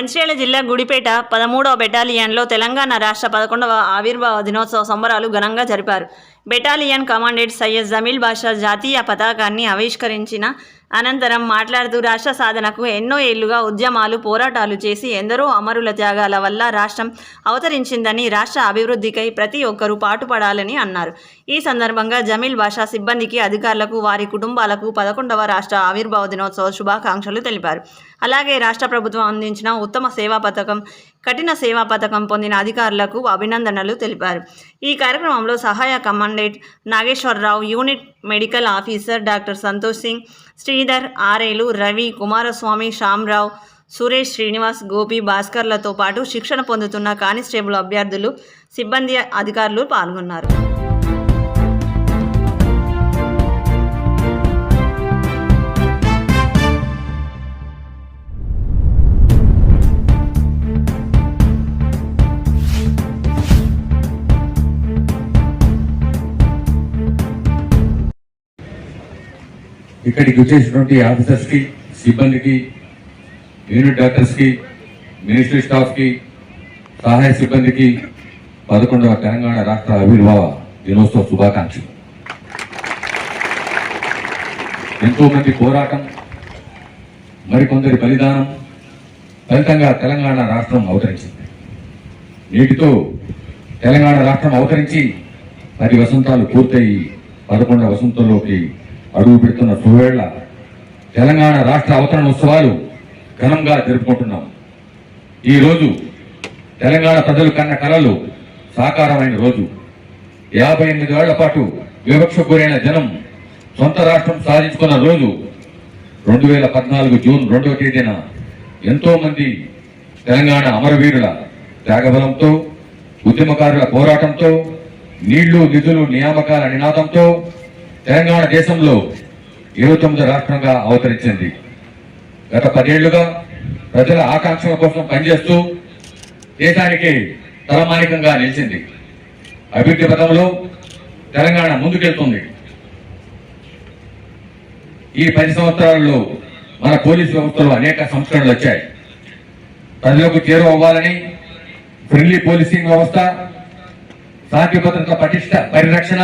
మంచిర్యాల జిల్లా గుడిపేట 13వ బెటాలియన్లో తెలంగాణ రాష్ట్ర 11వ ఆవిర్భావ దినోత్సవ సంబరాలు ఘనంగా జరిపారు. బెటాలియన్ కమాండెంట్ సయ్యద్ జమీల్ బాషా జాతీయ పతాకాన్ని ఆవిష్కరించిన అనంతరం మాట్లాడుతూ రాష్ట్ర సాధనకు ఎన్నో ఏళ్లుగా ఉద్యమాలు పోరాటాలు చేసి ఎందరో అమరుల త్యాగాల వల్ల రాష్ట్రం అవతరించిందని, రాష్ట్ర అభివృద్ధికై ప్రతి ఒక్కరూ పాటుపడాలని అన్నారు. ఈ సందర్భంగా జమీల్ బాషా సిబ్బందికి, అధికారులకు, వారి కుటుంబాలకు 11వ రాష్ట్ర ఆవిర్భావ దినోత్సవ శుభాకాంక్షలు తెలిపారు. అలాగే రాష్ట్ర ప్రభుత్వం అందించిన ఉత్తమ సేవా పథకం, కఠిన సేవా పథకం పొందిన అధికారులకు అభినందనలు తెలిపారు. ఈ కార్యక్రమంలో సహాయ commandant Nageswararao, unit medical officer doctor Santosh Singh, Sridhar, Arelu, Ravi, Kumaraswamy, Shyamarao, Suresh, Srinivas, Gopi, భాస్కర్లతో పాటు శిక్షణ పొందుతున్న కానిస్టేబుల్ అభ్యర్థులు, సిబ్బంది, అధికారులు పాల్గొన్నారు. ఇక్కడికి వచ్చేసినటువంటి ఆఫీసర్స్ కి, సిబ్బందికి, యూనిట్ డాక్టర్స్ కి, మినిస్ట్రీ స్టాఫ్ కి, సహాయ సిబ్బందికి 11వ తెలంగాణ రాష్ట్ర ఆవిర్భావ దినోత్సవ శుభాకాంక్షలు. ఎంతో మంది పోరాటం, మరికొందరి బలిదానం ఫలితంగా తెలంగాణ రాష్ట్రం అవతరించింది. నేటితో తెలంగాణ రాష్ట్రం అవతరించి 10 వసంతాలు పూర్తయి 11వ వసంతంలోకి అడుగు పెడుతున్న సువేళ్ల తెలంగాణ రాష్ట్ర అవతరణ ఉత్సవాలు ఘనంగా జరుపుకుంటున్నాం. ఈ రోజు తెలంగాణ ప్రజలు కన్న కలలు సాకారమైన రోజు. 58 ఏళ్ల పాటు వివక్షకు గురైన జనం సొంత రాష్ట్రం సాధించుకున్న రోజు. 2014 జూన్ 2వ తేదీన ఎంతో మంది తెలంగాణ అమరవీరుల త్యాగబలంతో, ఉద్యమకారుల పోరాటంతో, నీళ్లు, నిధులు, నియామకాల నినాదంతో తెలంగాణ దేశంలో 29వ రాష్ట్రంగా అవతరించింది. గత 10 ఏళ్లుగా ప్రజల ఆకాంక్షల కోసం పనిచేస్తూ దేశానికి తలమానికంగా నిలిచింది. అభివృద్ధి పథంలో తెలంగాణ ముందుకెళ్తుంది. ఈ 10 సంవత్సరాలలో మన పోలీసు వ్యవస్థలో అనేక సంస్కరణలు వచ్చాయి. ప్రజలకు చేరువవ్వాలని ఫ్రెండ్లీ పోలీసింగ్ వ్యవస్థ, శాంతి భద్రత పటిష్ట పరిరక్షణ,